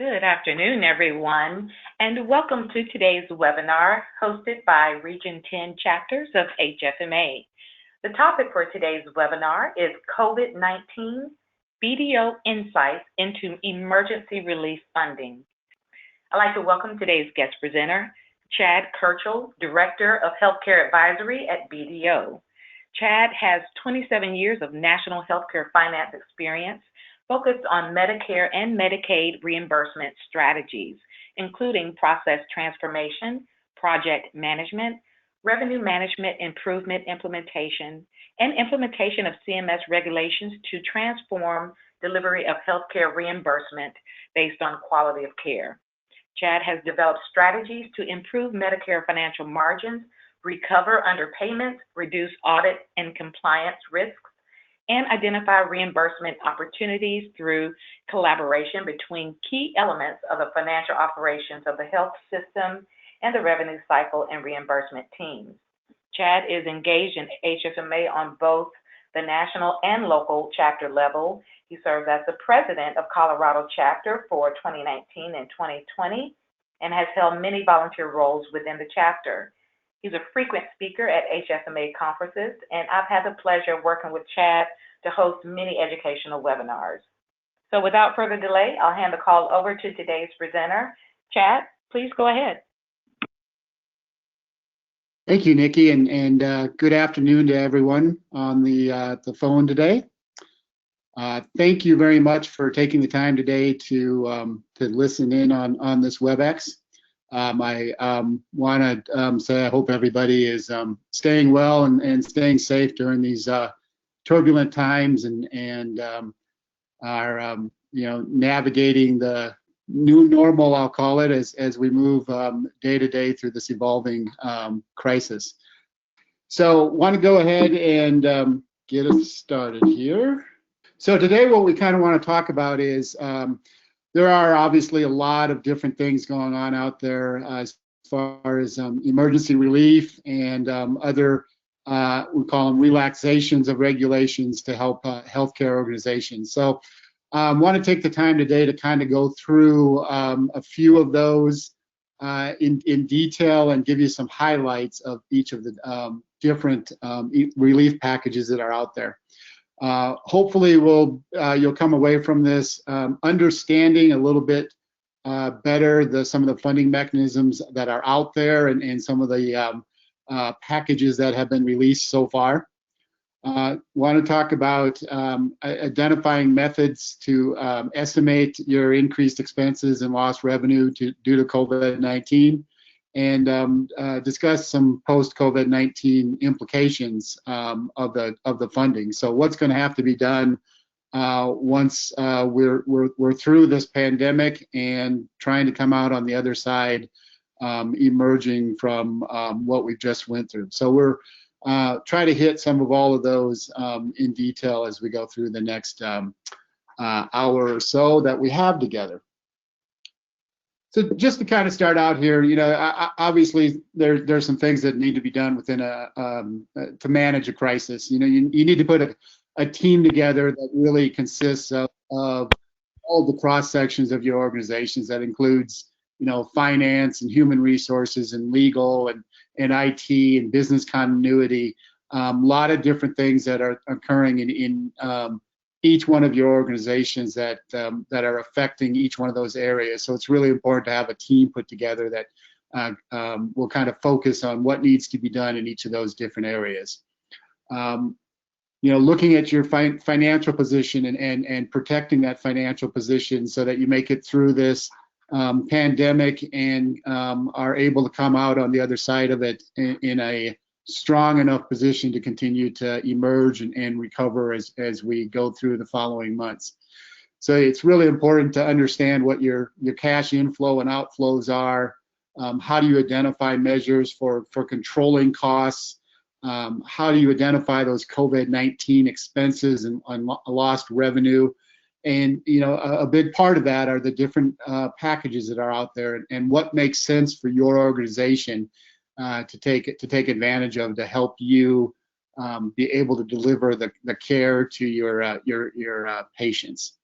Good afternoon, everyone, and welcome to today's webinar hosted by Region 10 chapters of HFMA. The topic for today's webinar is COVID-19 BDO Insights into Emergency Relief Funding. I'd like to welcome today's guest presenter, Chad Krchil, Director of Healthcare Advisory at BDO. Chad has 27 years of national healthcare finance experience focused on Medicare and Medicaid reimbursement strategies, including process transformation, project management, revenue management improvement implementation, and implementation of CMS regulations to transform delivery of healthcare reimbursement based on quality of care. Chad has developed strategies to improve Medicare financial margins, recover underpayments, reduce audit and compliance risks, and identify reimbursement opportunities through collaboration between key elements of the financial operations of the health system and the revenue cycle and reimbursement teams. Chad is engaged in HFMA on both the national and local chapter level. He serves as the president of Colorado chapter for 2019 and 2020 and has held many volunteer roles within the chapter. He's a frequent speaker at HFMA conferences, and I've had the pleasure of working with Chad to host many educational webinars. So without further delay, I'll hand the call over to today's presenter. Chad, please go ahead. Thank you, Nikki, and good afternoon to everyone on the phone today. Thank you very much for taking the time today to listen in on this WebEx. I want to say I hope everybody is staying well and staying safe during these turbulent times and are navigating the new normal, I'll call it, as we move day to day through this evolving crisis. So want to go ahead and get us started here. So today what we kind of want to talk about is there are obviously a lot of different things going on out there as far as emergency relief and other, we call them relaxations of regulations to help healthcare organizations. So I want to take the time today to kind of go through a few of those in detail and give you some highlights of each of the different relief packages that are out there. Hopefully you'll come away from this understanding a little bit better some of the funding mechanisms that are out there and some of the packages that have been released so far. Want to talk about identifying methods to estimate your increased expenses and lost revenue due to COVID-19, and discuss some post-COVID-19 implications of the funding. So what's going to have to be done once we're through this pandemic and trying to come out on the other side, emerging from what we just went through. So we're try to hit some of all of those in detail as we go through the next hour or so that we have together. So just to kind of start out here, obviously there's some things that need to be done within to manage a crisis. You need to put a team together that really consists of all the cross sections of your organizations. That includes, finance and human resources and legal and IT and business continuity. A lot of different things that are occurring in each one of your organizations that are affecting each one of those areas. So it's really important to have a team put together that will kind of focus on what needs to be done in each of those different areas. Looking at your financial position and protecting that financial position so that you make it through this pandemic and are able to come out on the other side of it in a strong enough position to continue to emerge and recover as we go through the following months. So it's really important to understand what your cash inflow and outflows are. How do you identify measures for controlling costs? How do you identify those COVID-19 expenses and lost revenue? And a big part of that are the different packages that are out there and what makes sense for your organization to take advantage of to help you be able to deliver the care to your patients.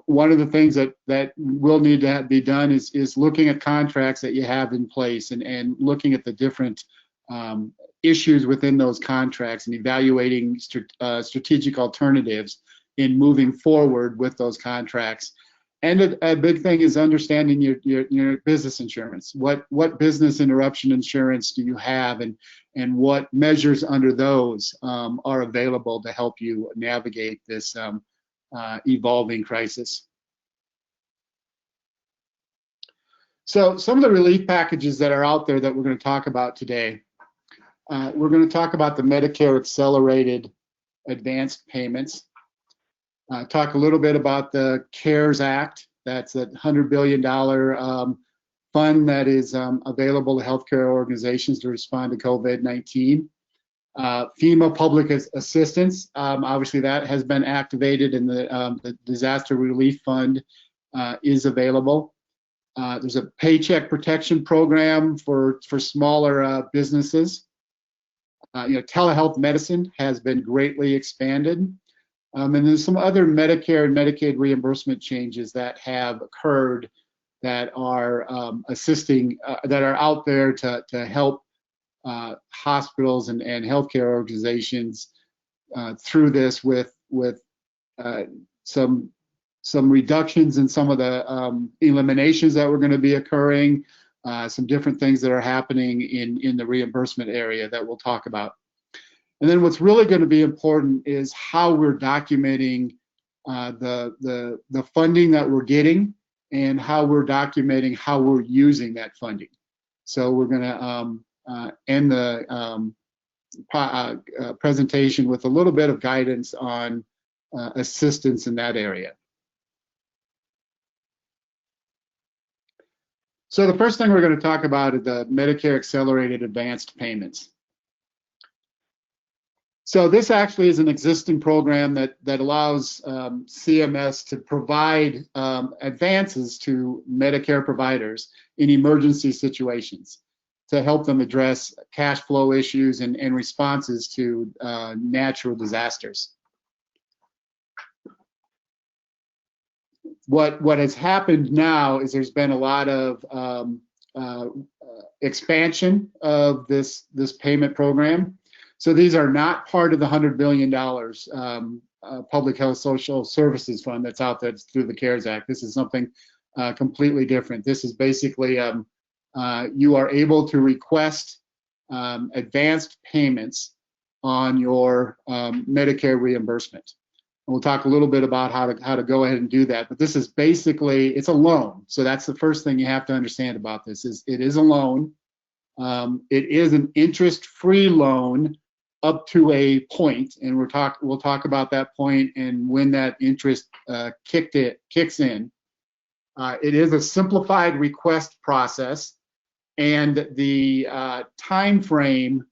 one of the things that will need to be done is looking at contracts that you have in place and looking at the different issues within those contracts and evaluating strategic alternatives in moving forward with those contracts. And a big thing is understanding your business insurance. What business interruption insurance do you have, and what measures under those are available to help you navigate this evolving crisis. So some of the relief packages that are out there that we're going to talk about today. We're going to talk about the Medicare Accelerated Advanced Payments. Talk a little bit about the CARES Act. That's a $100 billion fund that is available to healthcare organizations to respond to COVID-19. FEMA public assistance, obviously that has been activated, and the disaster relief fund is available. There's a paycheck protection program for smaller businesses. Telehealth medicine has been greatly expanded. And there's some other Medicare and Medicaid reimbursement changes that have occurred that are assisting, that are out there to help hospitals and healthcare organizations through this with some reductions in some of the eliminations that were going to be occurring, some different things that are happening in the reimbursement area that we'll talk about. And then what's really going to be important is how we're documenting the funding that we're getting and how we're documenting how we're using that funding. So we're going to end the presentation with a little bit of guidance on assistance in that area. So the first thing we're going to talk about is the Medicare Accelerated Advanced Payments. So this actually is an existing program that allows CMS to provide advances to Medicare providers in emergency situations to help them address cash flow issues and responses to natural disasters. What has happened now is there's been a lot of expansion of this payment program. So these are not part of the $100 billion Public Health Social Services Fund that's out there through the CARES Act. This is something completely different. This is basically you are able to request advanced payments on your Medicare reimbursement. And we'll talk a little bit about how to go ahead and do that. But this is basically, it's a loan. So that's the first thing you have to understand about this is it is a loan. It is an interest-free loan up to a point, and we'll talk about that point and when that interest kicks in. It is a simplified request process, and the time frame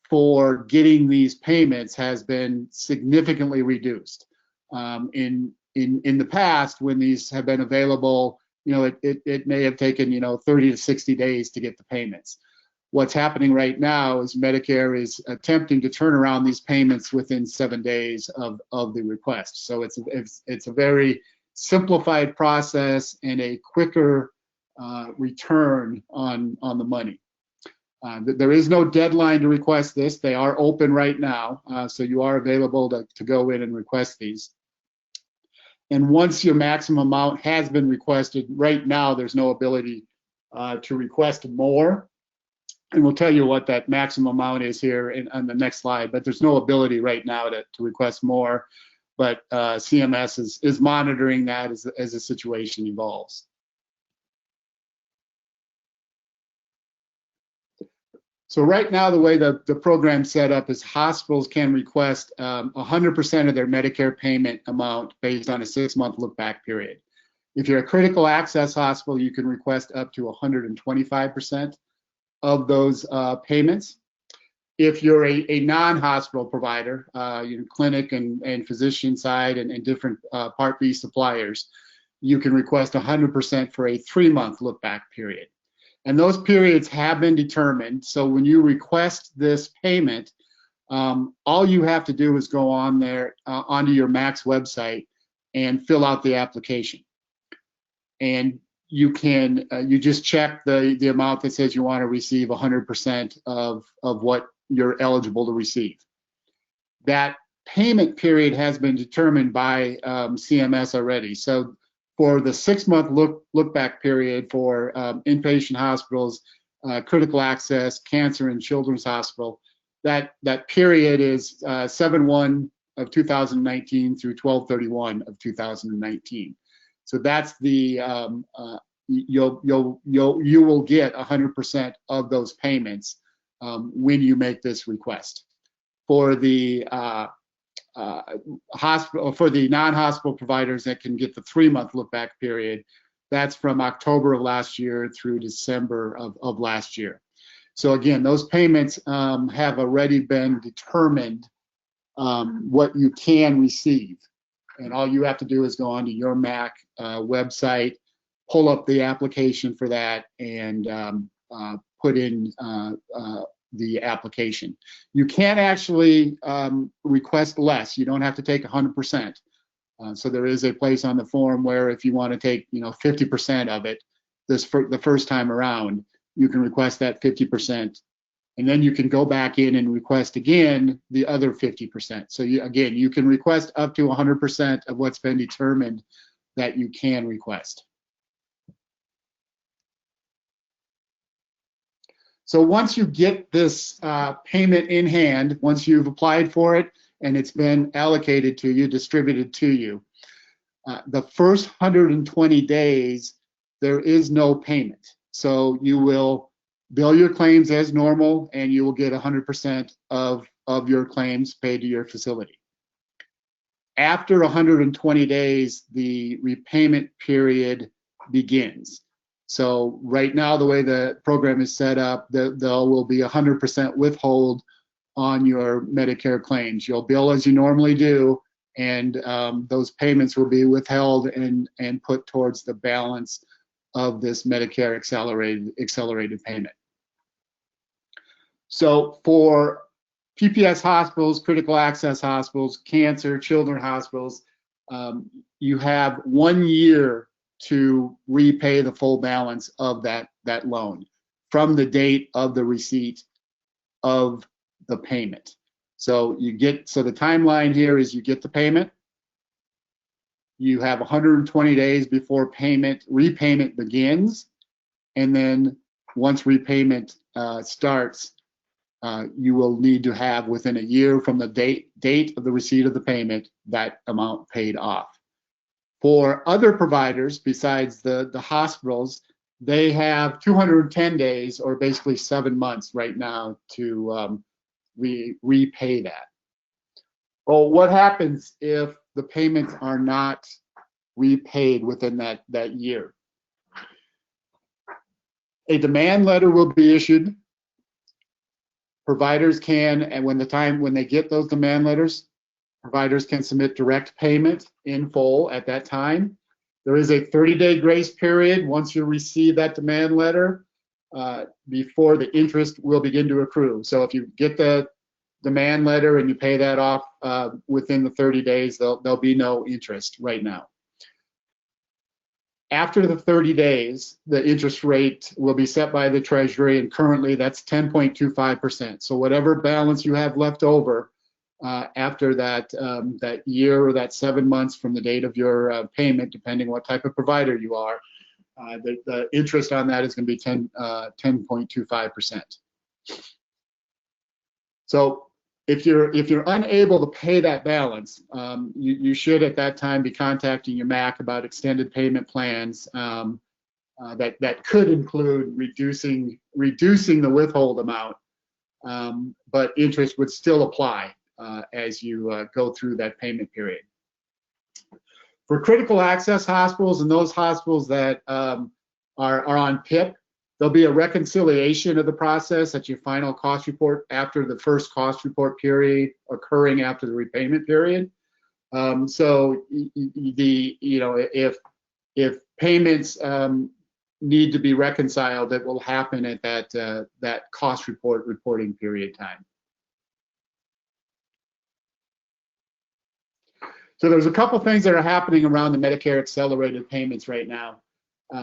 for getting these payments has been significantly reduced. In the past, when these have been available, it may have taken 30 to 60 days to get the payments. What's happening right now is Medicare is attempting to turn around these payments within 7 days of the request. So it's a very simplified process and a quicker return on the money. There is no deadline to request this. They are open right now, so you are available to go in and request these. And once your maximum amount has been requested, right now there's no ability to request more. And we'll tell you what that maximum amount is here on the next slide, but there's no ability right now to request more. But CMS is monitoring that as the situation evolves. So right now, the way the program's set up is hospitals can request 100% of their Medicare payment amount based on a 6-month look-back period. If you're a critical access hospital, you can request up to 125% of those payments. If you're a non-hospital provider, clinic and physician side and different Part B suppliers, you can request 100% for a 3-month look-back period. And those periods have been determined. So when you request this payment, all you have to do is go on there onto your MAC's website and fill out the application. And you can you just check the amount that says you want to receive 100% of what you're eligible to receive. That payment period has been determined by CMS already. So for the 6-month look back period for inpatient hospitals, critical access, cancer and children's hospital, that period is 7/1 of 2019 through 12/31 of 2019. So that's the you will get 100% of those payments when you make this request. For the hospital, for the non-hospital providers that can get the 3-month look-back period, that's from October of last year through December of last year. So again, those payments have already been determined what you can receive. And all you have to do is go onto your MAC website, pull up the application for that, and put in the application. You can actually request less. You don't have to take 100%. So there is a place on the form where if you want to take 50% of it the first time around, you can request that 50%. And then you can go back in and request again the other 50%. So again, you can request up to 100% of what's been determined that you can request. So once you get this payment in hand, once you've applied for it and it's been allocated to you, distributed to you, the first 120 days, there is no payment. So you will bill your claims as normal, and you will get 100% of your claims paid to your facility. After 120 days, the repayment period begins. So right now, the way the program is set up, there will be 100% withhold on your Medicare claims. You'll bill as you normally do, and those payments will be withheld and put towards the balance of this Medicare accelerated payment. So for PPS hospitals, critical access hospitals, cancer, children's hospitals, you have 1 year to repay the full balance of that loan from the date of the receipt of the payment. So the timeline here is you get the payment, you have 120 days before repayment begins, and then once repayment starts, you will need to have within a year from the date of the receipt of the payment that amount paid off. For other providers besides the hospitals, they have 210 days, or basically 7 months right now, to repay that. Well, what happens if the payments are not repaid within that year? A demand letter will be issued. Providers can, and when they get those demand letters, providers can submit direct payment in full at that time. There is a 30-day grace period once you receive that demand letter before the interest will begin to accrue. So if you get the demand letter and you pay that off within the 30 days, there'll be no interest right now. After the 30 days, the interest rate will be set by the Treasury, and currently that's 10.25%. So whatever balance you have left over after that year or that 7 months from the date of your payment, depending what type of provider you are, the interest on that is going to be 10.25%. So if you're unable to pay that balance, you should at that time be contacting your MAC about extended payment plans that could include reducing the withhold amount, but interest would still apply as you go through that payment period. For critical access hospitals and those hospitals that are on PIP, there'll be a reconciliation of the process at your final cost report after the first cost report period occurring after the repayment period. So if payments need to be reconciled, it will happen at that cost reporting period time. So there's a couple things that are happening around the Medicare accelerated payments right now.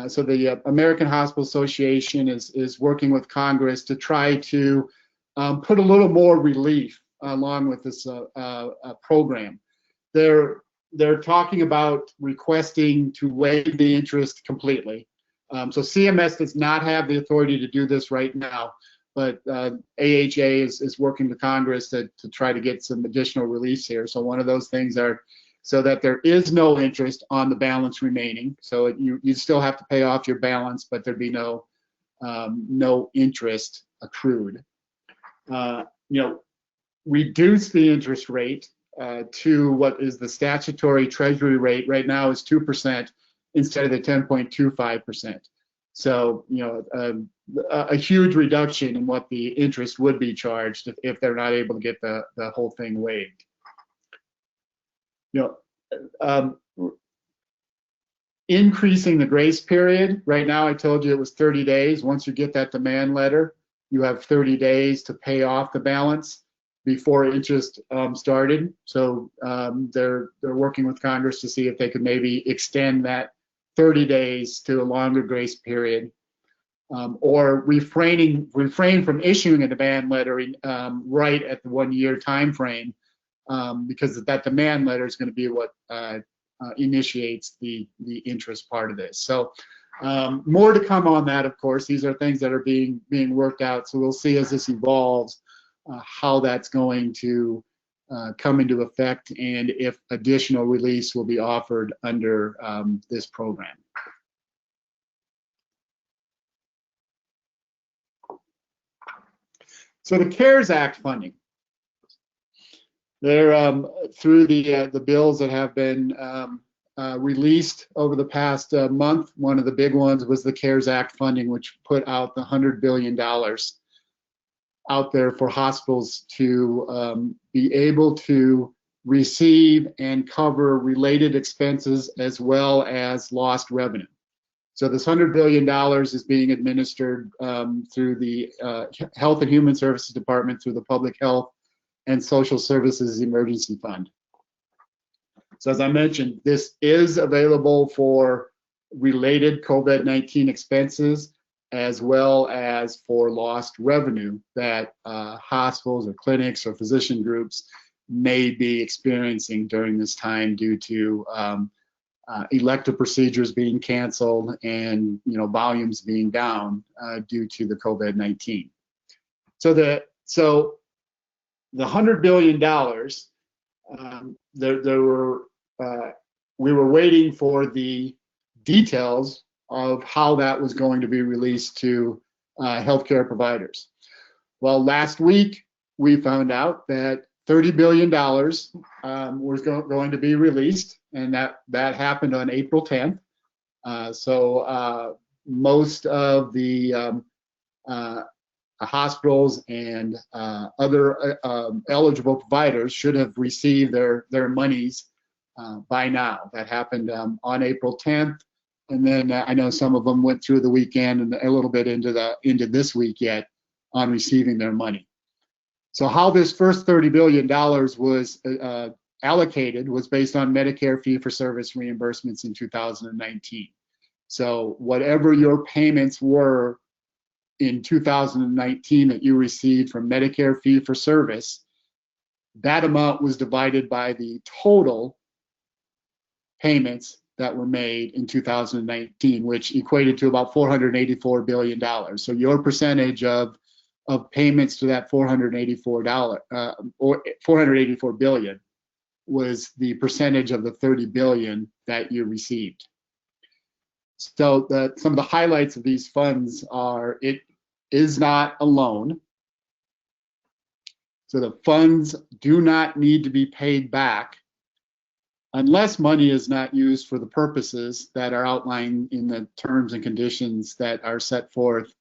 So the American Hospital Association is working with Congress to try to put a little more relief along with this program. They're talking about requesting to waive the interest completely. So CMS does not have the authority to do this right now, but AHA is working with Congress to try to get some additional relief here. So one of those things are so that there is no interest on the balance remaining. So you still have to pay off your balance, but there'd be no interest accrued. Reduce the interest rate to what is the statutory treasury rate right now is 2% instead of the 10.25%. So, a huge reduction in what the interest would be charged if they're not able to get the whole thing waived. Increasing the grace period. Right now, I told you it was 30 days. Once you get that demand letter, you have 30 days to pay off the balance before interest started. So they're working with Congress to see if they could maybe extend that 30 days to a longer grace period, or refrain from issuing a demand letter right at the 1 year time frame, because that demand letter is going to be what initiates the interest part of this. So more to come on that, of course. These are things that are being worked out. So we'll see as this evolves how that's going to come into effect and if additional release will be offered under this program. So the CARES Act funding. They're through the bills that have been released over the past month. One of the big ones was the CARES Act funding, which put out the $100 billion out there for hospitals to be able to receive and cover related expenses as well as lost revenue. So this $100 billion is being administered through the Health and Human Services Department, through the Public Health and Social Services Emergency Fund. So as I mentioned, this is available for related COVID-19 expenses as well as for lost revenue that hospitals or clinics or physician groups may be experiencing during this time due to elective procedures being canceled and volumes being down due to the COVID-19. So the $100 billion, we were waiting for the details of how that was going to be released to healthcare providers. Well, last week we found out that $30 billion was going to be released, and that happened on April 10th. So most of the hospitals and other eligible providers should have received their monies by now. That happened on April 10th, and then I know some of them went through the weekend and a little bit into this week yet on receiving their money. So how this first $30 billion was allocated was based on Medicare fee-for-service reimbursements in 2019. So whatever your payments were in 2019 that you received from Medicare fee-for-service, that amount was divided by the total payments that were made in 2019, which equated to about $484 billion. So your percentage of payments to that $484 billion was the percentage of the $30 billion that you received. So some of the highlights of these funds are, it is not a loan. So the funds do not need to be paid back unless money is not used for the purposes that are outlined in the terms and conditions that are set forth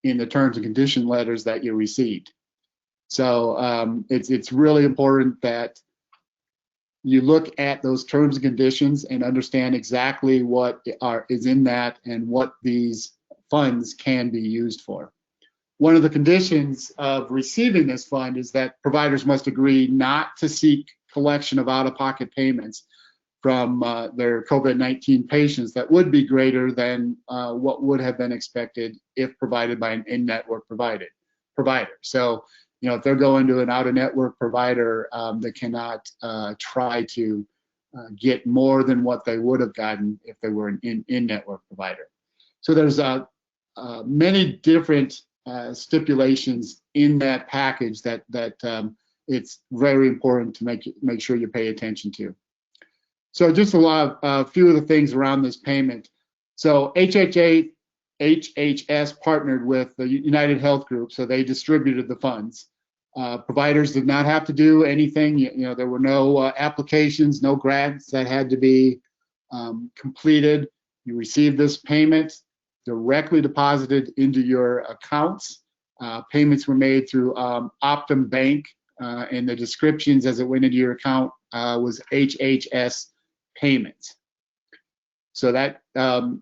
in the terms and condition letters that you received. So it's really important that you look at those terms and conditions and understand exactly what is in that and what these funds can be used for. One of the conditions of receiving this fund is that providers must agree not to seek collection of out-of-pocket payments from their COVID-19 patients that would be greater than what would have been expected if provided by an in-network provider. So, if they're going to an out-of-network provider, they cannot try to get more than what they would have gotten if they were an in-network provider. So there's many different stipulations in that package that it's very important to make sure you pay attention to. So just a few of the things around this payment. So HHS partnered with the United Health Group, so they distributed the funds. Providers did not have to do anything. There were no applications, no grants that had to be completed. You received this payment directly deposited into your accounts. Payments were made through Optum Bank, and the descriptions as it went into your account was HHS payments. So that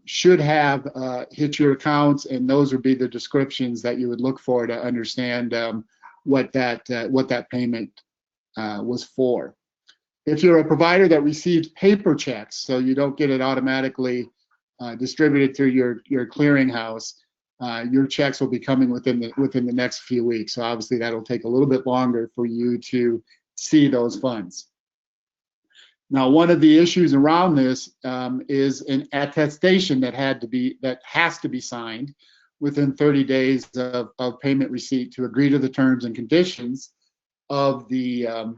should have hit your accounts, and those would be the descriptions that you would look for to understand what that payment was for. If you're a provider that receives paper checks, so you don't get it automatically distributed through your clearinghouse, your checks will be coming within the next few weeks. So obviously that'll take a little bit longer for you to see those funds. Now, one of the issues around this is an attestation that has to be signed within 30 days of payment receipt to agree to the terms and conditions of the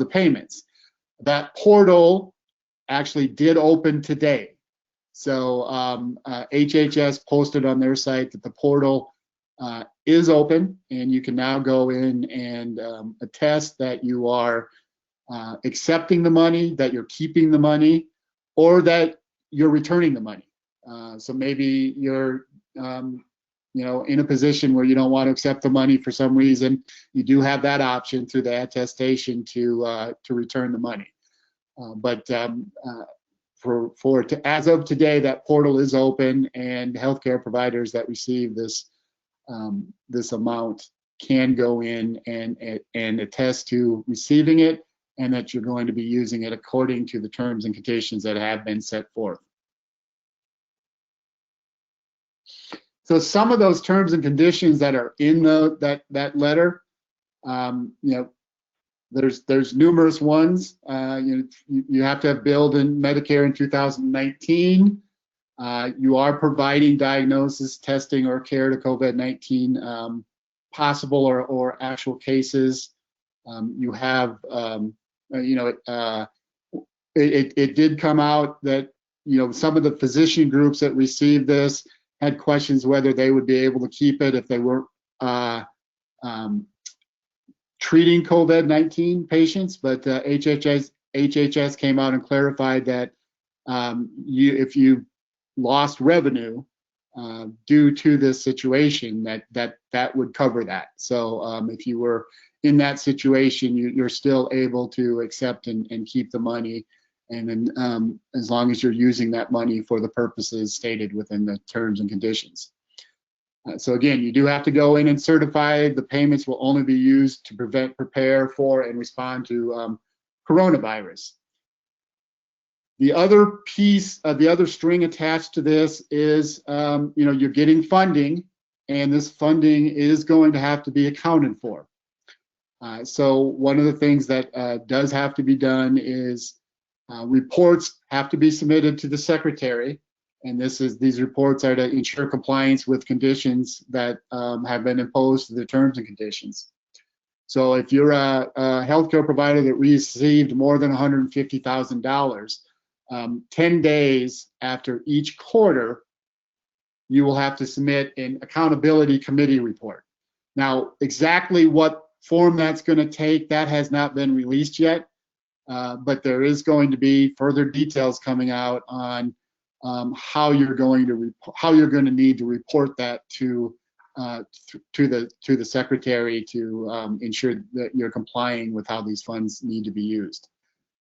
payments. That portal actually did open today. So HHS posted on their site that the portal is open, and you can now go in and attest that you are accepting the money, that you're keeping the money, or that you're returning the money. So maybe you're in a position where you don't want to accept the money for some reason. You do have that option through the attestation to return the money. As of today, that portal is open, and healthcare providers that receive this amount can go in and attest to receiving it, and that you're going to be using it according to the terms and conditions that have been set forth. So some of those terms and conditions that are in that letter, there's numerous ones. You have to have billed in Medicare in 2019. You are providing diagnosis, testing, or care to COVID-19 possible or actual cases. You have, it did come out that some of the physician groups that received this had questions whether they would be able to keep it if they weren't treating COVID-19 patients, but HHS came out and clarified that if you lost revenue due to this situation, that would cover that. So if you were in that situation, you're still able to accept and keep the money, and then as long as you're using that money for the purposes stated within the terms and conditions. So again, you do have to go in and certify the payments will only be used to prevent, prepare for, and respond to coronavirus. The other piece, the other string attached to this is, you're getting funding, and this funding is going to have to be accounted for. So one of the things that does have to be done is reports have to be submitted to the secretary. And these reports are to ensure compliance with conditions that have been imposed to the terms and conditions. So if you're a healthcare provider that received more than $150,000, 10 days after each quarter, you will have to submit an accountability committee report. Now, exactly what form that's going to take, that has not been released yet, but there is going to be further details coming out on how you're going to need to report that to the secretary to ensure that you're complying with how these funds need to be used.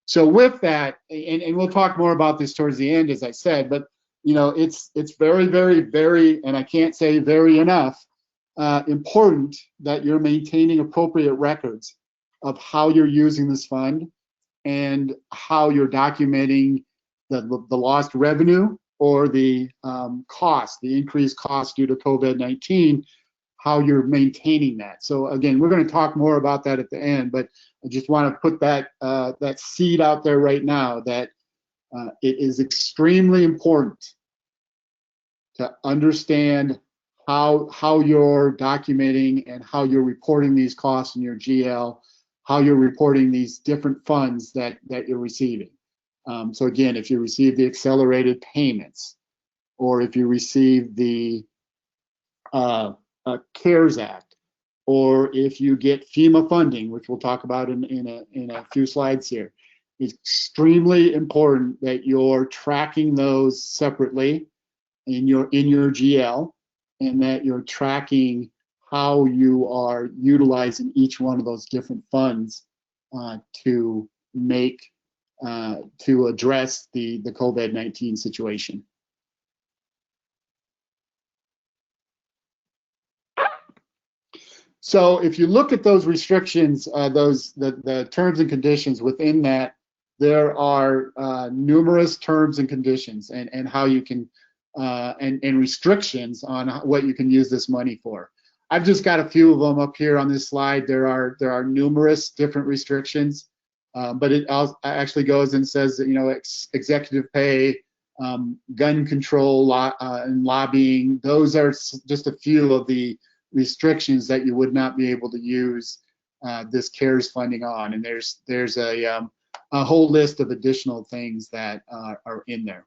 So with that, and we'll talk more about this towards the end, as I said, but it's very, very, very, and I can't say very enough, important that you're maintaining appropriate records of how you're using this fund and how you're documenting the lost revenue or the cost, the increased cost due to COVID-19, how you're maintaining that. So again, we're going to talk more about that at the end, but I just want to put that that seed out there right now that it is extremely important to understand how you're documenting and how you're reporting these costs in your GL, how you're reporting these different funds that you're receiving. So again, if you receive the accelerated payments, or if you receive the CARES Act, or if you get FEMA funding, which we'll talk about in a few slides here, it's extremely important that you're tracking those separately in your GL, and that you're tracking how you are utilizing each one of those different funds to make to address the COVID-19 situation. So if you look at those restrictions, the terms and conditions within that, there are numerous terms and conditions and how you can and restrictions on what you can use this money for. I've just got a few of them up here on this slide. There are numerous different restrictions, but it actually goes and says that, you know, executive pay, gun control, and lobbying. Those are just a few of the restrictions that you would not be able to use this CARES funding on, and there's a whole list of additional things that are in there.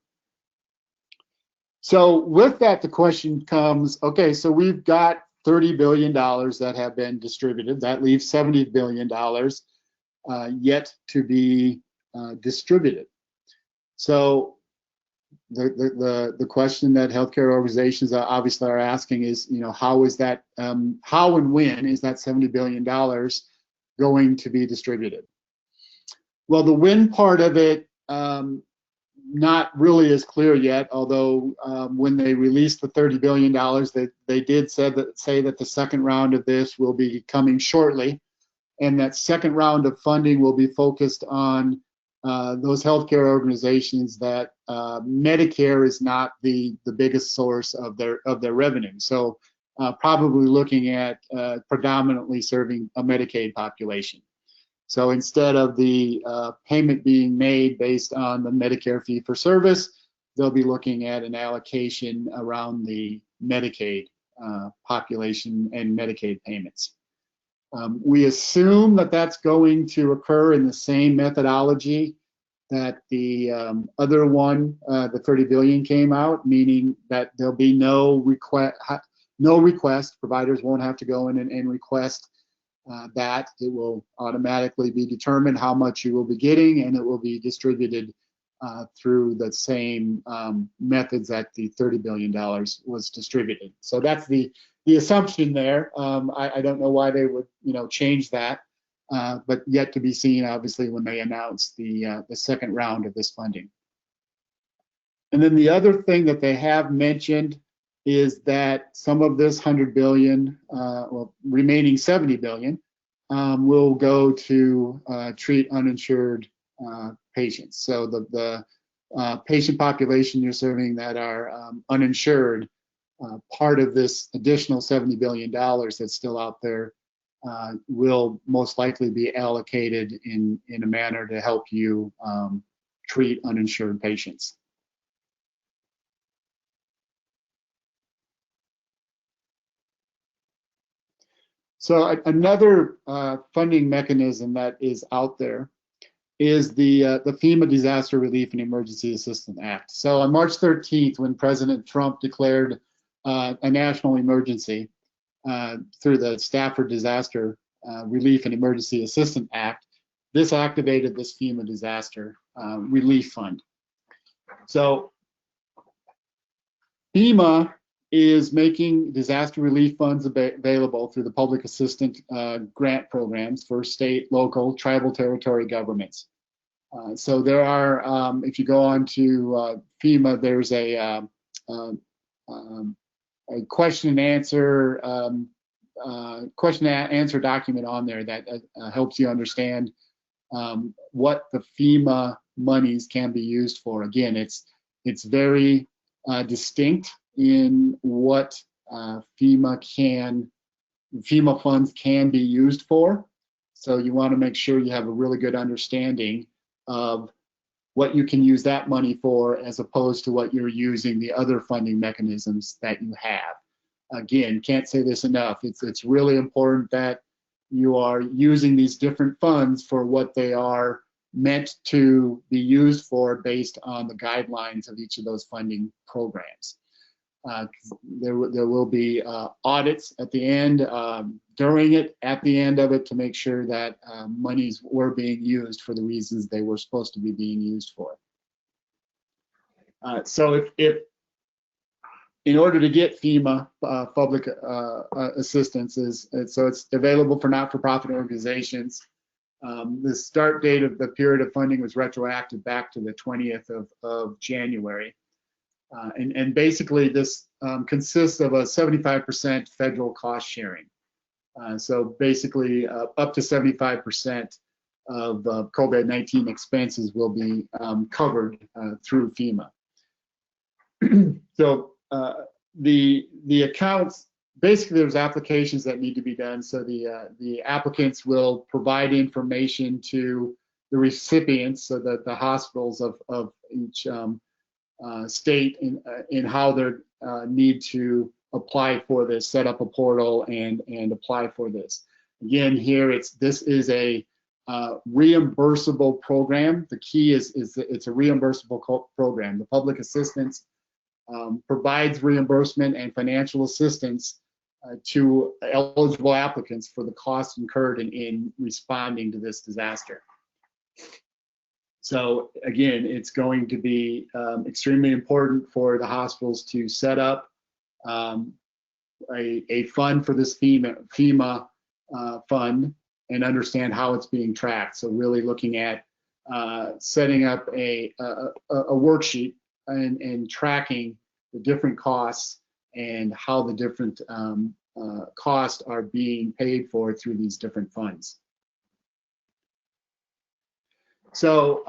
So with that, the question comes, okay, so we've got $30 billion that have been distributed. That leaves $70 billion yet to be distributed. So the question that healthcare organizations obviously are asking is, you know, how is that, how and when is that $70 billion going to be distributed? Well, the when part of it, not really as clear yet, although when they released the $30 billion, they did say that the second round of this will be coming shortly, and that second round of funding will be focused on those healthcare organizations that Medicare is not the biggest source of their revenue. So probably looking at predominantly serving a Medicaid population. So instead of the payment being made based on the Medicare fee-for-service, they'll be looking at an allocation around the Medicaid population and Medicaid payments. We assume that that's going to occur in the same methodology that the other one, the 30 billion, came out, meaning that there'll be no request. Providers won't have to go in and request that. It will automatically be determined how much you will be getting, and it will be distributed through the same methods that the $30 billion was distributed. So that's the assumption there. I don't know why they would, you know, change that, but yet to be seen, obviously, when they announce the second round of this funding. And then the other thing that they have mentioned is that some of this 100 billion, well, remaining 70 billion, will go to treat uninsured patients. So the patient population you're serving that are uninsured, part of this additional $70 billion that's still out there will most likely be allocated in a manner to help you treat uninsured patients. So another funding mechanism that is out there is the FEMA Disaster Relief and Emergency Assistance Act. So on March 13th, when President Trump declared a national emergency through the Stafford Disaster Relief and Emergency Assistance Act, this activated this FEMA Disaster Relief Fund. So FEMA is making disaster relief funds available through the public assistance grant programs for state, local, tribal territory governments. So there are, if you go on to FEMA, there's a question and answer document on there that helps you understand what the FEMA monies can be used for. Again, it's very distinct in what FEMA funds can be used for. So you want to make sure you have a really good understanding of what you can use that money for, as opposed to what you're using the other funding mechanisms that you have. Again, can't say this enough. It's really important that you are using these different funds for what they are meant to be used for, based on the guidelines of each of those funding programs. There will be audits at the end, during it, at the end of it, to make sure that monies were being used for the reasons they were supposed to be being used for. So if in order to get FEMA public assistance, so it's available for not-for-profit organizations. The start date of the period of funding was retroactive back to the 20th of January. And basically this consists of a 75% federal cost sharing. So basically up to 75% of COVID-19 expenses will be covered through FEMA. So the accounts, basically there's applications that need to be done. So the applicants will provide information to the recipients, so that the hospitals of each state in how they need to apply for this, set up a portal and apply for this. Again, here this is a reimbursable program. The key is it's a reimbursable program. The public assistance provides reimbursement and financial assistance to eligible applicants for the costs incurred in responding to this disaster. So again, it's going to be extremely important for the hospitals to set up a fund for this FEMA fund and understand how it's being tracked. So really looking at setting up a worksheet and tracking the different costs and how the different costs are being paid for through these different funds. So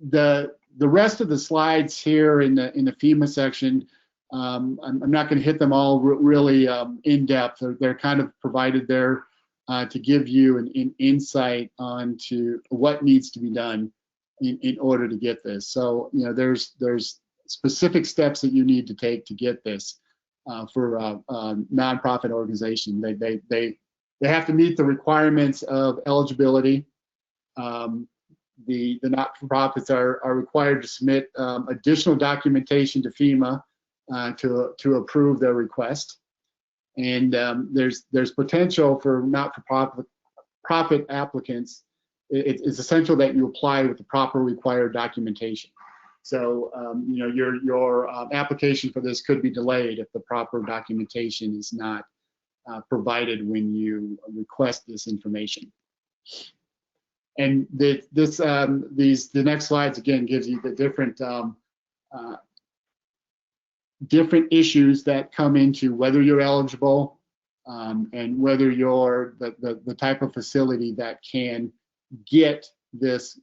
the rest of the slides here in the FEMA section, I'm not going to hit them all really in depth. They're kind of provided there to give you an insight onto what needs to be done in order to get this. So you know, there's specific steps that you need to take to get this for a nonprofit organization. They have to meet the requirements of eligibility. The not-for-profits are required to submit additional documentation to FEMA to approve their request. And there's potential for not-for-profit applicants. It's essential that you apply with the proper required documentation. So you know, your application for this could be delayed if the proper documentation is not provided when you request this information. And the next slides again gives you the different issues that come into whether you're eligible and whether you're the type of facility that can get this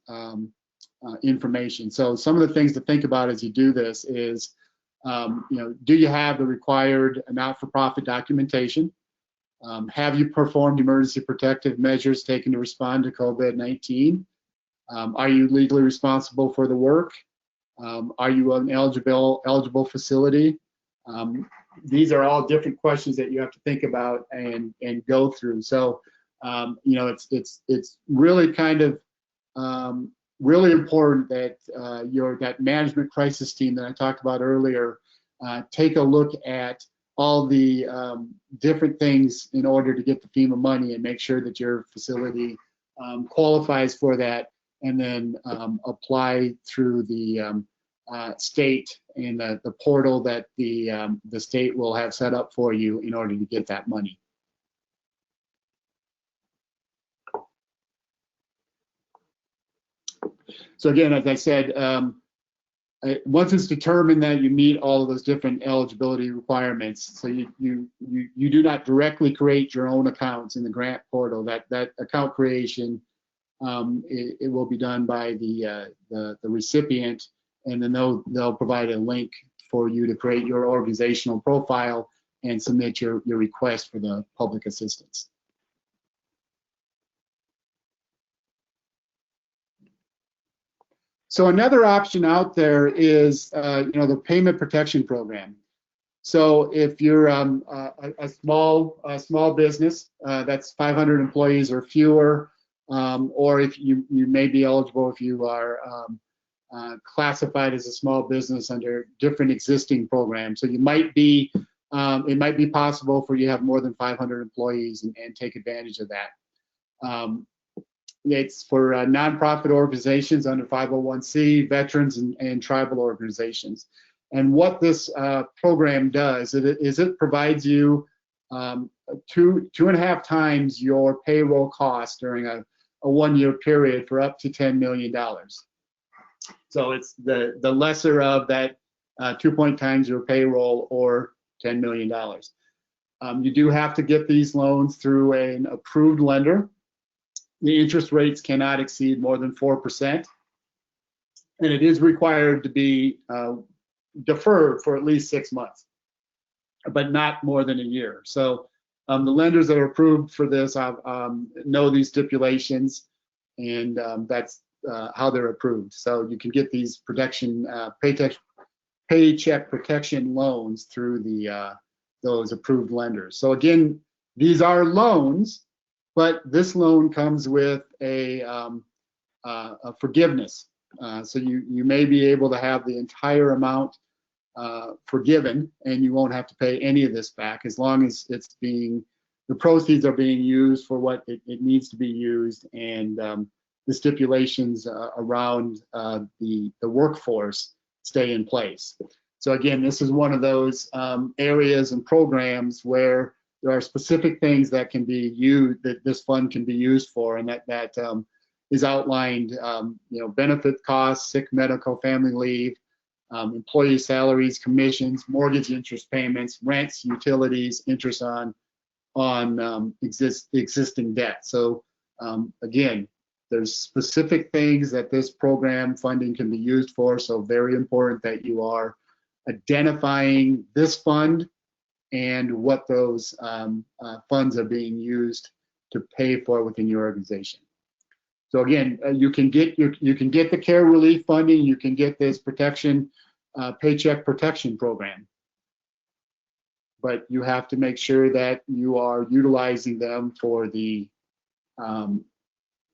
information. So some of the things to think about as you do this is, you know, do you have the required not-for-profit documentation? Have you performed emergency protective measures taken to respond to COVID-19? Are you legally responsible for the work? Are you an eligible facility? These are all different questions that you have to think about and go through. So you know, it's really kind of really important that that management crisis team that I talked about earlier take a look at all the different things in order to get the FEMA money and make sure that your facility qualifies for that, and then apply through the state and the portal that the state will have set up for you in order to get that money. So again, as I said, once it's determined that you meet all of those different eligibility requirements, so you do not directly create your own accounts in the grant portal. That account creation it will be done by the recipient, and then they'll provide a link for you to create your organizational profile and submit your request for the public assistance. So another option out there is the payment protection program. So if you're a small business that's 500 employees or fewer, or if you may be eligible if you are classified as a small business under different existing programs. So you might be, it might be possible for you to have more than 500 employees and take advantage of that. It's for nonprofit organizations under 501c, veterans and tribal organizations. And what this program does is it provides you 2.5 times your payroll cost during a 1-year period for up to $10 million. So it's the lesser of that 2 times your payroll or $10 million. You do have to get these loans through an approved lender. The interest rates cannot exceed more than 4%, and it is required to be deferred for at least 6 months, but not more than a year. So the lenders that are approved for this know these stipulations, and that's how they're approved. So you can get these paycheck protection loans through those approved lenders. So again, these are loans, but this loan comes with a forgiveness. So you may be able to have the entire amount forgiven, and you won't have to pay any of this back as long as the proceeds are being used for what it needs to be used, and the stipulations around the workforce stay in place. So again, this is one of those areas and programs where there are specific things that can be used, that this fund can be used for, and that is outlined. Benefit costs, sick, medical, family leave, employee salaries, commissions, mortgage interest payments, rents, utilities, interest on existing debt. So again, there's specific things that this program funding can be used for. So very important that you are identifying this fund and what those funds are being used to pay for within your organization. So again, you can get the care relief funding, you can get this paycheck protection program, but you have to make sure that you are utilizing them for the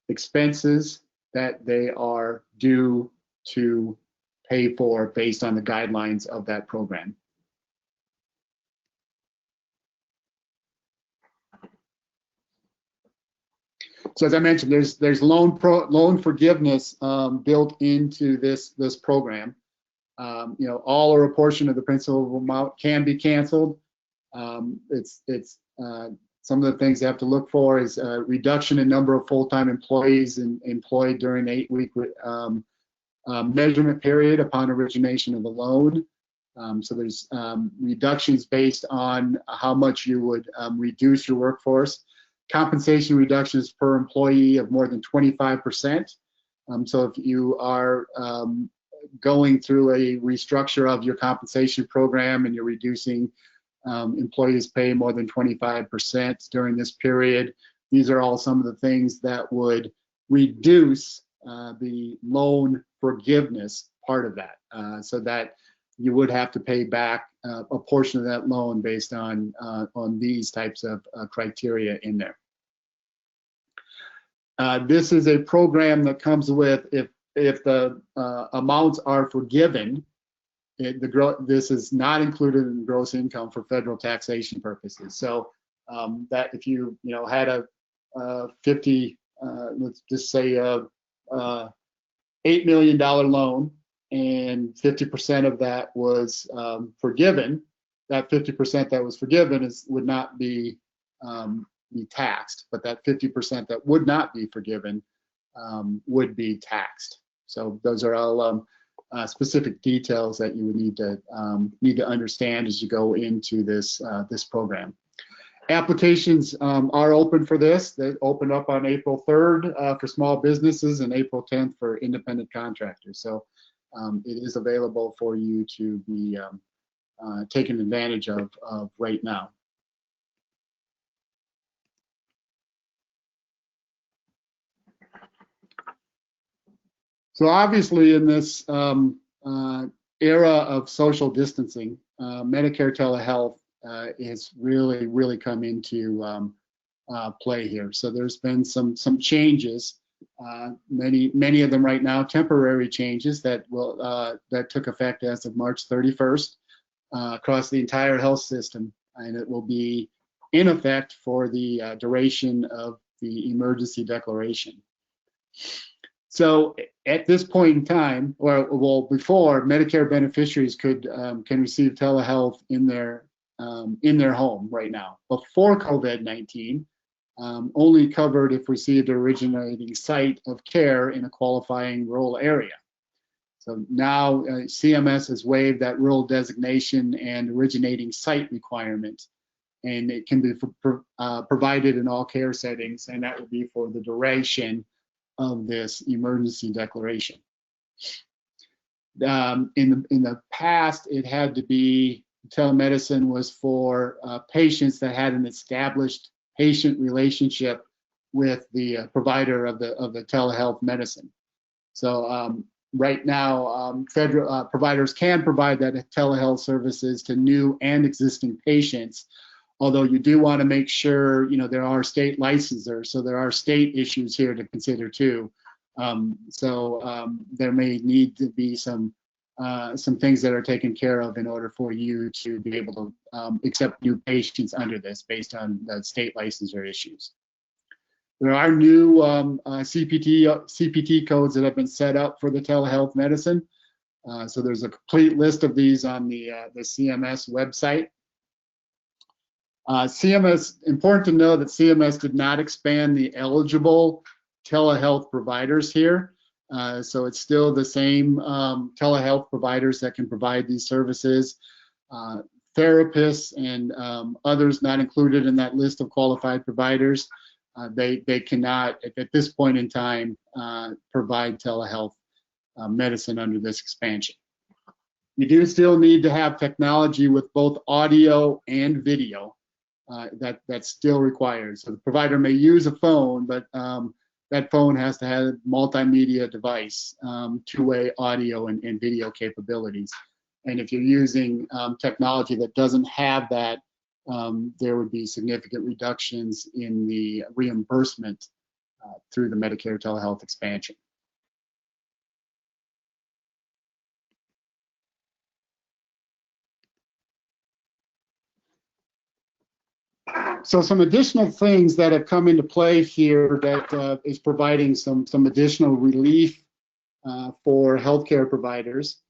expenses that they are due to pay for based on the guidelines of that program. So as I mentioned, there's loan forgiveness built into this program. All or a portion of the principal amount can be canceled. Some of the things you have to look for is a reduction in number of full-time employees employed during the 8-week measurement period upon origination of the loan. So there's reductions based on how much you would reduce your workforce. Compensation reductions per employee of more than 25%. So if you are going through a restructure of your compensation program and you're reducing employees' pay more than 25% during this period, these are all some of the things that would reduce the loan forgiveness part of that, so that you would have to pay back a portion of that loan based on these types of criteria in there. This is a program that comes with, if the amounts are forgiven, this is not included in gross income for federal taxation purposes. So that if you had a 50, let's just say $8 million loan, and 50% of that was forgiven, that 50% that was forgiven would not be taxed, but that 50% that would not be forgiven would be taxed. So those are all specific details that you would need to understand as you go into this program. Applications are open for this. They open up on April 3rd for small businesses and April 10th for independent contractors. So it is available for you to be taken advantage of right now. So obviously in this era of social distancing, Medicare telehealth has really come into play here. So there's been some changes, many of them right now temporary changes that took effect as of March 31st across the entire health system, and it will be in effect for the duration of the emergency declaration. So at this point in time, or well, before, Medicare beneficiaries can receive telehealth in their home right now. Before COVID-19, only covered if received an originating site of care in a qualifying rural area. So now CMS has waived that rural designation and originating site requirement, and it can be provided in all care settings, and that will be for the duration of this emergency declaration. In the past, it had to be, telemedicine was for patients that had an established patient relationship with the provider of the telehealth medicine. So right now, federal providers can provide that telehealth services to new and existing patients, although you do want to make sure, there are state licensors, so there are state issues here to consider too. There may need to be some things that are taken care of in order for you to be able to accept new patients under this based on the state licensure issues. There are new CPT codes that have been set up for the telehealth medicine. So there's a complete list of these on the CMS website. Important to know that CMS did not expand the eligible telehealth providers here. So it's still the same telehealth providers that can provide these services. Therapists and others not included in that list of qualified providers, they cannot, at this point in time, provide telehealth medicine under this expansion. You do still need to have technology with both audio and video. That's still required. So the provider may use a phone, but that phone has to have a multimedia device, two-way audio and video capabilities. And if you're using technology that doesn't have that, there would be significant reductions in the reimbursement through the Medicare telehealth expansion. So some additional things that have come into play here that is providing some additional relief for healthcare providers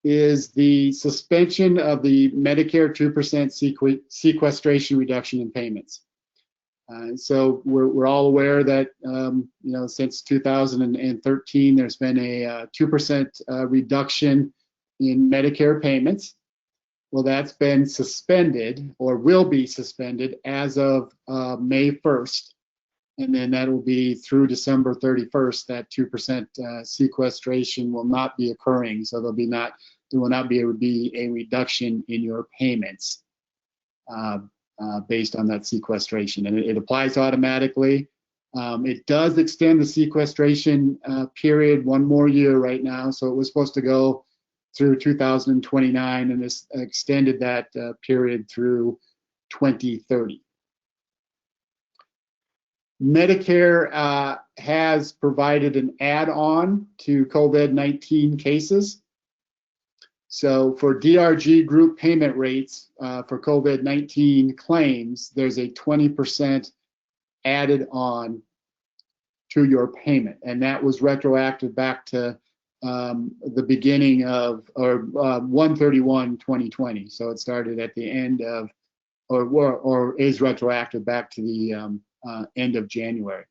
is the suspension of the Medicare 2% sequestration reduction in payments. So we're all aware that since 2013 there's been a 2% reduction in Medicare payments. Well, that's been suspended or will be suspended as of May 1st. And then that will be through December 31st, that 2% sequestration will not be occurring. So there will not be a reduction in your payments based on that sequestration. And it applies automatically. It does extend the sequestration period one more year right now. So it was supposed to go through 2029, and this extended that period through 2030. Medicare has provided an add-on to COVID-19 cases. So for DRG group payment rates for COVID-19 claims, there's a 20% added on to your payment, and that was retroactive back to the beginning of, or 1/31/2020. So it started at the end of, or is retroactive back to the end of January.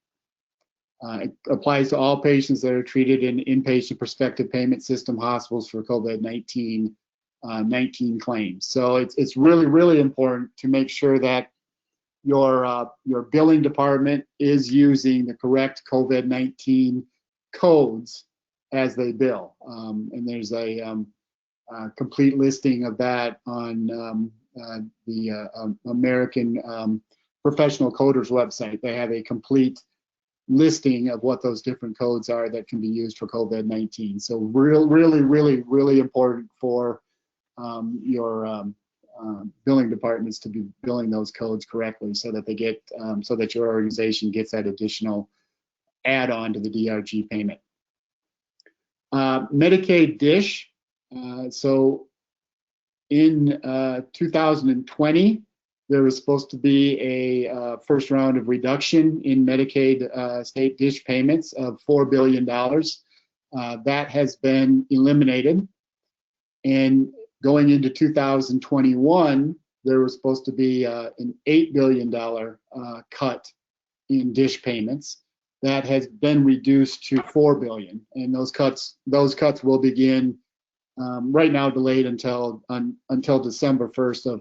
It applies to all patients that are treated in inpatient prospective payment system hospitals for COVID-19 claims. So it's really important to make sure that your billing department is using the correct COVID-19 codes as they bill. And there's a complete listing of that on the American Professional Coders website. They have a complete listing of what those different codes are that can be used for COVID-19. So really important for your billing departments to be billing those codes correctly, so that they get so that your organization gets that additional add-on to the DRG payment. Medicaid DISH. So in 2020, there was supposed to be a first round of reduction in Medicaid state DISH payments of $4 billion. That has been eliminated. And going into 2021, there was supposed to be an $8 billion cut in DISH payments. That has been reduced to $4 billion, and those cuts will begin right now, delayed until December 1st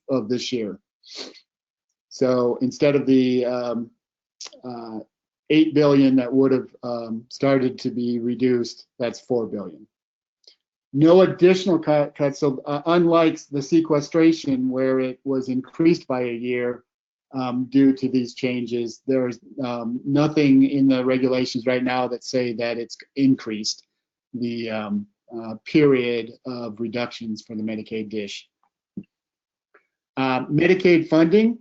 of this year. So instead of the $8 billion that would have started to be reduced, that's $4 billion. No additional cuts. So unlike the sequestration, where it was increased by a year due to these changes, there's nothing in the regulations right now that say that it's increased the period of reductions for the Medicaid DISH. Medicaid funding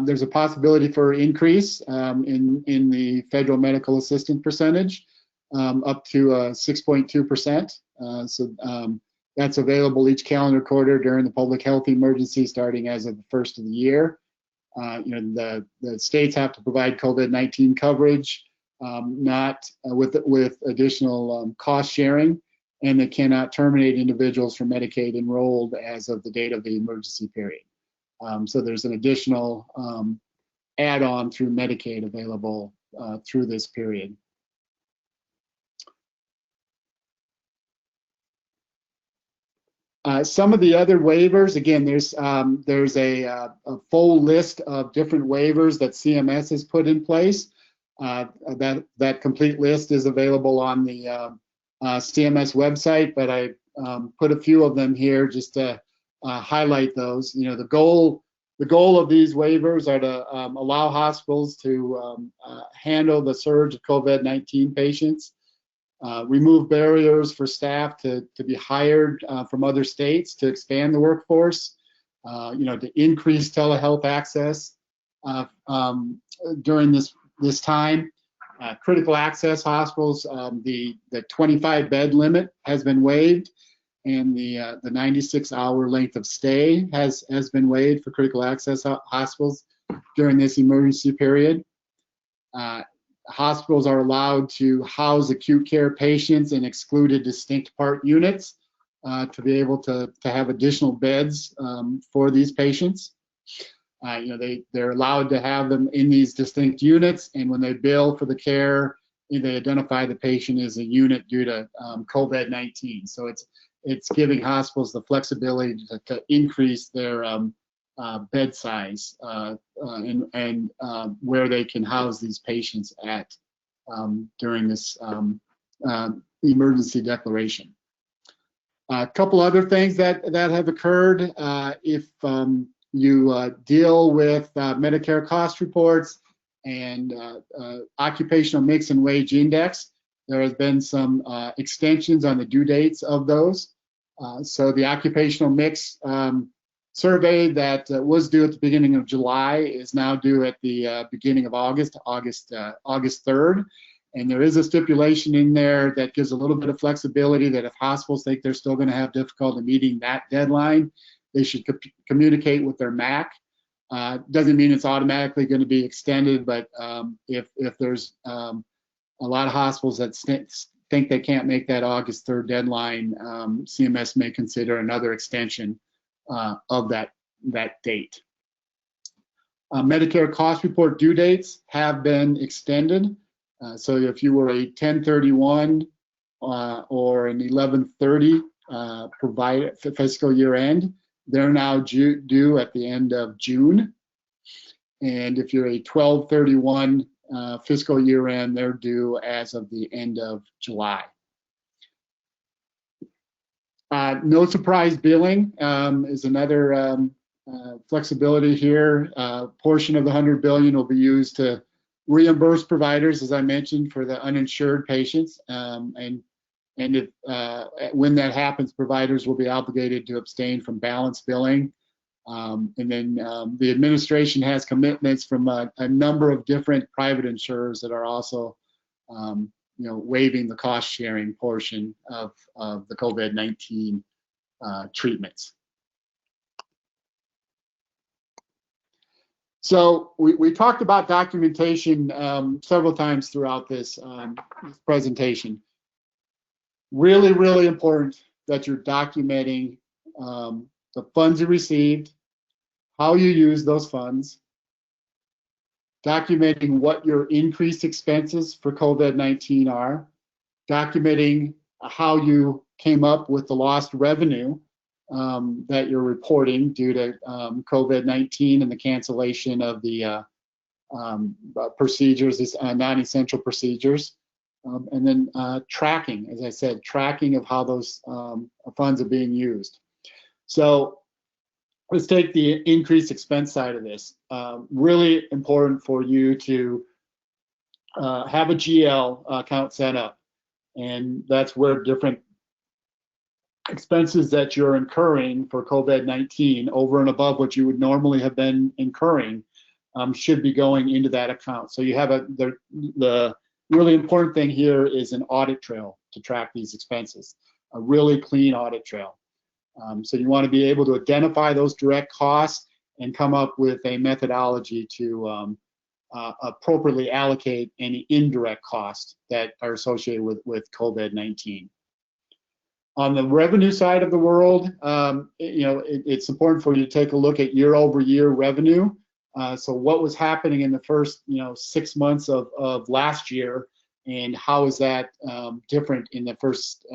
there's a possibility for increase in the federal medical assistance percentage up to 6.2%. So that's available each calendar quarter during the public health emergency, starting as of the first of the year. The states have to provide COVID-19 coverage, not with additional cost sharing, and they cannot terminate individuals from Medicaid enrolled as of the date of the emergency period. So there's an additional add-on through Medicaid available through this period. Some of the other waivers, again, there's a full list of different waivers that CMS has put in place. That complete list is available on the CMS website, but I put a few of them here just to highlight those. The goal of these waivers are to allow hospitals to handle the surge of COVID-19 patients, remove barriers for staff to be hired from other states to expand the workforce, to increase telehealth access during this time. Critical access hospitals, the 25-bed limit has been waived, and the 96-hour length of stay has been waived for critical access hospitals during this emergency period. Hospitals are allowed to house acute care patients in excluded distinct part units to be able to have additional beds for these patients. They're allowed to have them in these distinct units, and when they bill for the care, they identify the patient as a unit due to COVID-19. So it's giving hospitals the flexibility to increase their bed size and where they can house these patients at during this emergency declaration. A couple other things that have occurred. If you deal with Medicare cost reports and occupational mix and wage index, there has been some extensions on the due dates of those. So the occupational mix survey that was due at the beginning of July is now due at the beginning of August 3rd. And there is a stipulation in there that gives a little bit of flexibility that if hospitals think they're still going to have difficulty meeting that deadline, they should communicate with their MAC. Doesn't mean it's automatically going to be extended, but if there's a lot of hospitals that think they can't make that August 3rd deadline, CMS may consider another extension of that date. Medicare cost report due dates have been extended. So if you were a 1031 or an 1130 provided for fiscal year end, they're now due at the end of June And if you're a 12/31 fiscal year end, they're due as of the end of July. No surprise billing is another flexibility here. Portion of the $100 billion will be used to reimburse providers, as I mentioned, for the uninsured patients. And if, when that happens, providers will be obligated to abstain from balance billing. And then the administration has commitments from a number of different private insurers that are also waiving the cost sharing portion of the COVID-19 treatments. So we talked about documentation several times throughout this presentation. Really, really important that you're documenting the funds you received, how you use those funds, documenting what your increased expenses for COVID-19 are, documenting how you came up with the lost revenue that you're reporting due to COVID-19 and the cancellation of the procedures, these non-essential procedures, and then tracking, as I said, tracking of how those funds are being used. So let's take the increased expense side of this. Really important for you to have a GL account set up, and that's where different expenses that you're incurring for COVID-19 over and above what you would normally have been incurring should be going into that account. So you have the really important thing here is an audit trail to track these expenses, a really clean audit trail. So you want to be able to identify those direct costs and come up with a methodology to appropriately allocate any indirect costs that are associated with COVID-19. On the revenue side of the world, it's important for you to take a look at year-over-year revenue. So what was happening in the first 6 months of last year, and how is that different in the first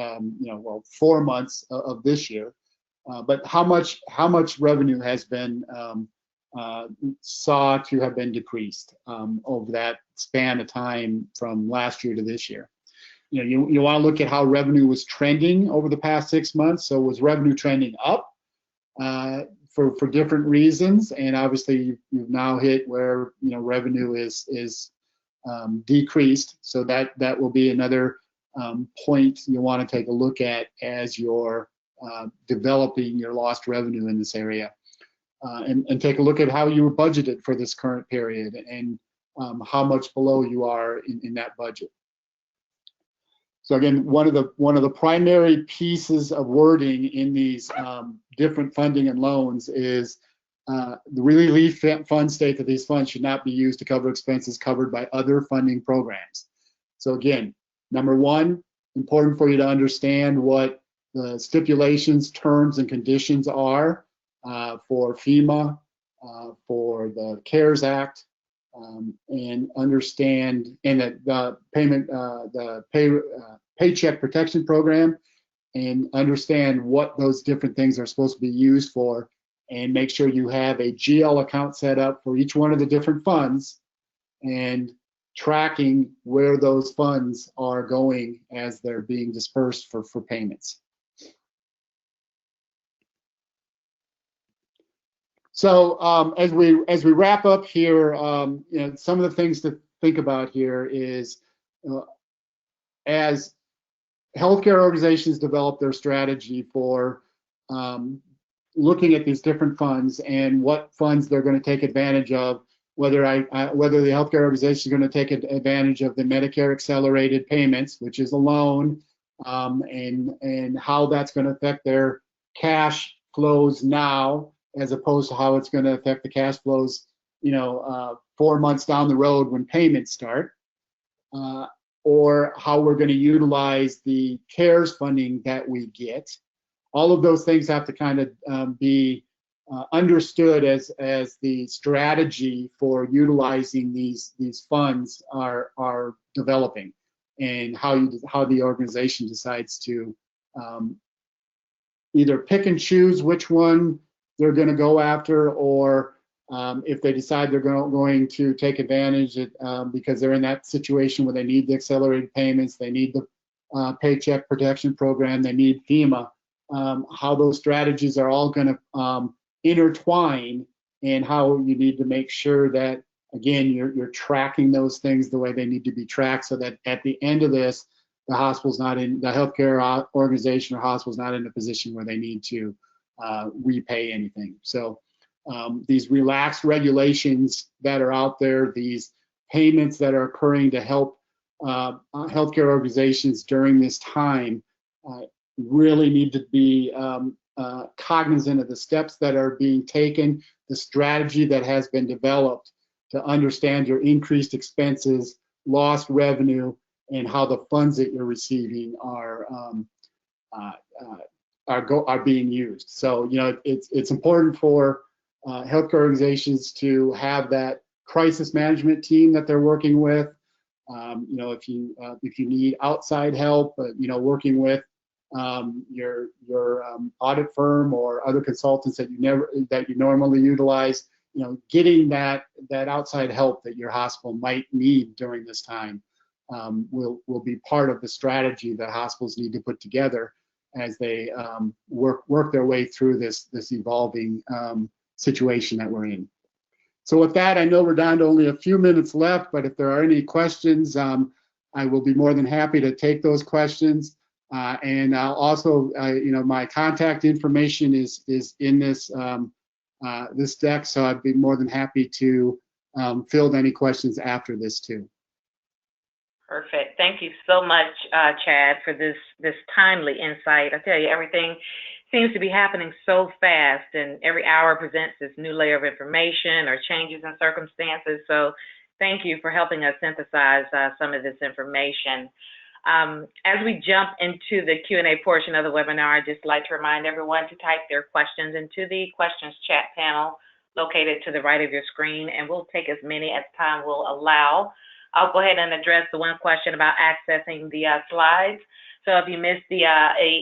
4 months of this year? But how much revenue has been saw to have been decreased over that span of time from last year to this year? You want to look at how revenue was trending over the past 6 months. So was revenue trending up for different reasons? And obviously you've now hit where revenue is decreased. So that will be another point you want to take a look at as you're developing your lost revenue in this area, and take a look at how you were budgeted for this current period and how much below you are in that budget. So again, one of the primary pieces of wording in these different funding and loans is the relief fund state that these funds should not be used to cover expenses covered by other funding programs. So again, number one, important for you to understand what the stipulations, terms, and conditions are for FEMA, for the CARES Act, and understand, and the Paycheck Protection Program, and understand what those different things are supposed to be used for, and make sure you have a GL account set up for each one of the different funds, and tracking where those funds are going as they're being dispersed for payments. So as we wrap up here, some of the things to think about here is as healthcare organizations develop their strategy for looking at these different funds and what funds they're going to take advantage of, whether the healthcare organization is going to take advantage of the Medicare accelerated payments, which is a loan, and how that's going to affect their cash flows now, as opposed to how it's going to affect the cash flows, 4 months down the road when payments start, or how we're going to utilize the CARES funding that we get. All of those things have to kind of be understood as the strategy for utilizing these funds are developing, and how the organization decides to either pick and choose which one they're going to go after, or If they decide they're going to take advantage because they're in that situation where they need the accelerated payments, they need the Paycheck Protection Program, they need FEMA, how those strategies are all going to intertwine, and how you need to make sure that, again, you're tracking those things the way they need to be tracked, so that at the end of this, the healthcare organization or hospital's not in a position where they need to repay anything. So these relaxed regulations that are out there, these payments that are occurring to help healthcare organizations during this time, really need to be cognizant of the steps that are being taken, the strategy that has been developed to understand your increased expenses, lost revenue, and how the funds that you're receiving are being used. So, you know, it's important for healthcare organizations to have that crisis management team that they're working with. You know, if you need outside help, you know, working with your audit firm or other consultants that you normally utilize, you know, getting that outside help that your hospital might need during this time will be part of the strategy that hospitals need to put together as they work their way through this evolving situation that we're in. So with that, I know we're down to only a few minutes left, but if there are any questions, I will be more than happy to take those questions. And I'll also, you know, my contact information is in this this deck, so I'd be more than happy to field any questions after this too. Perfect. Thank you so much, Chad, for this timely insight. I tell you, everything seems to be happening so fast, and every hour presents this new layer of information or changes in circumstances. So thank you for helping us synthesize some of this information. As we jump into the Q&A portion of the webinar, I'd just like to remind everyone to type their questions into the questions chat panel located to the right of your screen, and we'll take as many as time will allow. I'll go ahead and address the one question about accessing the slides. So if you missed the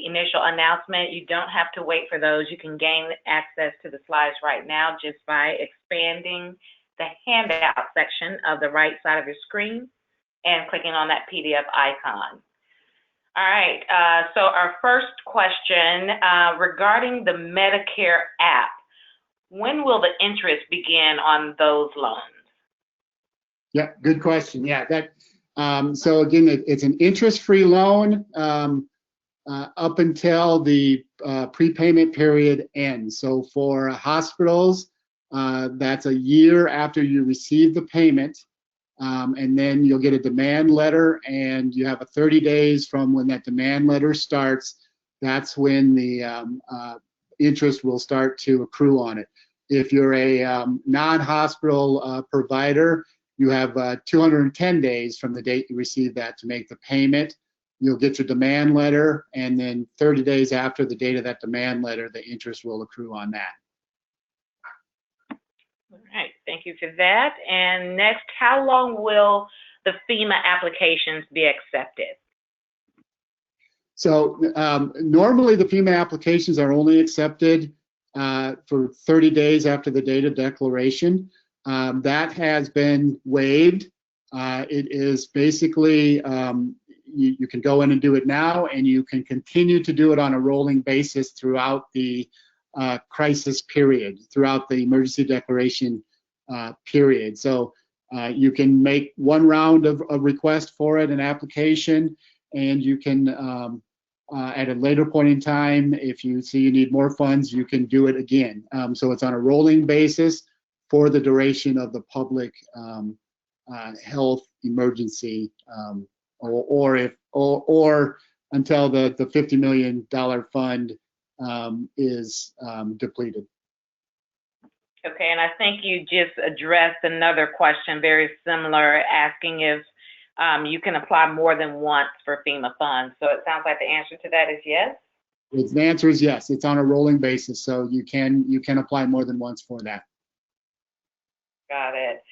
initial announcement, you don't have to wait for those. You can gain access to the slides right now just by expanding the handout section of the right side of your screen and clicking on that PDF icon. All right, so our first question regarding the Medicare app, when will the interest begin on those loans? Yeah, good question. Yeah, that. So again, it's an interest-free loan up until the prepayment period ends. So for hospitals, that's a year after you receive the payment, and then you'll get a demand letter, and you have 30 days from when that demand letter starts. That's when the interest will start to accrue on it. If you're a non-hospital provider, you have 210 days from the date you receive that to make the payment. You'll get your demand letter, and then 30 days after the date of that demand letter, the interest will accrue on that. All right, thank you for that. And next, how long will the FEMA applications be accepted? So normally the FEMA applications are only accepted for 30 days after the date of declaration. That has been waived. It is basically, you can go in and do it now, and you can continue to do it on a rolling basis throughout the crisis period, throughout the emergency declaration period. So you can make one round of request for it, an application, and you can, at a later point in time, if you see you need more funds, you can do it again. So it's on a rolling basis for the duration of the public health emergency, or until the $50 million fund is depleted. Okay, and I think you just addressed another question very similar, asking if you can apply more than once for FEMA funds. So it sounds like the answer to that is yes? The answer is yes. It's on a rolling basis, so you can apply more than once for that. Got it.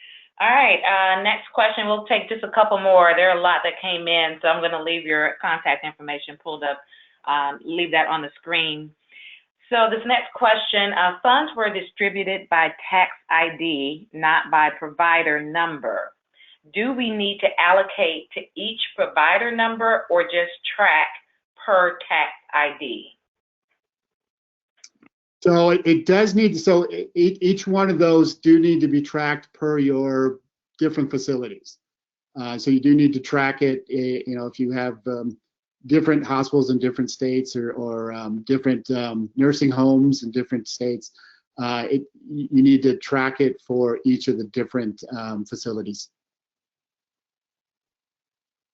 All right, next question. We'll take just a couple more. There are a lot that came in, so I'm going to leave your contact information pulled up, leave that on the screen. So this next question, funds were distributed by tax ID, not by provider number. Do we need to allocate to each provider number or just track per tax ID? So it does need, so each one of those do need to be tracked per your different facilities. So you do need to track it, you know, if you have different hospitals in different states or different nursing homes in different states, you need to track it for each of the different facilities.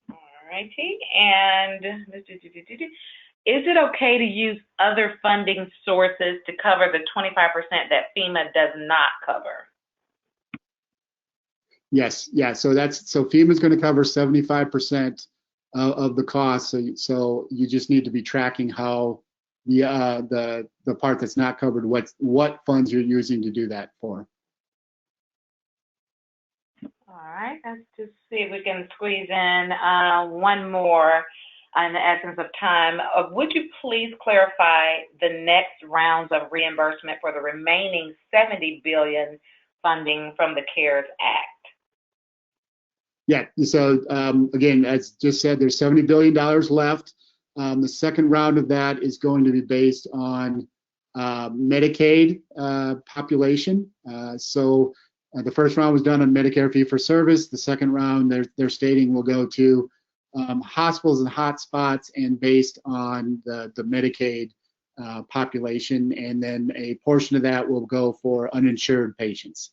All righty, and is it okay to use other funding sources to cover the 25% that FEMA does not cover? Yes, yeah. So FEMA is going to cover 75% of the cost. So you just need to be tracking how the part that's not covered, what funds you're using to do that for. All right, let's just see if we can squeeze in one more in the essence of time. Would you please clarify the next rounds of reimbursement for the remaining $70 billion funding from the CARES Act? Yeah, so again, as just said, there's $70 billion left. The second round of that is going to be based on Medicaid population. So the first round was done on Medicare fee-for-service. The second round, they're stating will go to hospitals and hotspots and based on the Medicaid population, and then a portion of that will go for uninsured patients.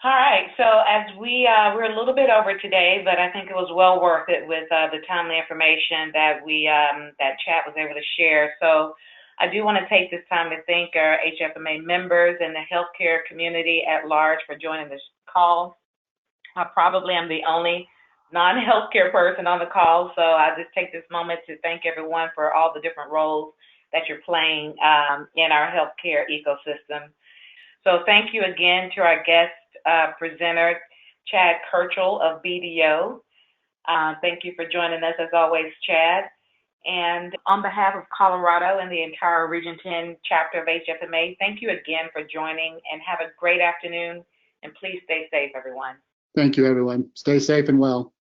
All right, so as we're a little bit over today, but I think it was well worth it with the timely information that that chat was able to share. So I do want to take this time to thank our HFMA members and the healthcare community at large for joining this call. I probably am the only non-healthcare person on the call, so I just take this moment to thank everyone for all the different roles that you're playing in our healthcare ecosystem. So thank you again to our guest presenter, Chad Krchil of BDO. Thank you for joining us as always, Chad. And on behalf of Colorado and the entire Region 10 chapter of HFMA, thank you again for joining and have a great afternoon, and please stay safe, everyone. Thank you, everyone. Stay safe and well.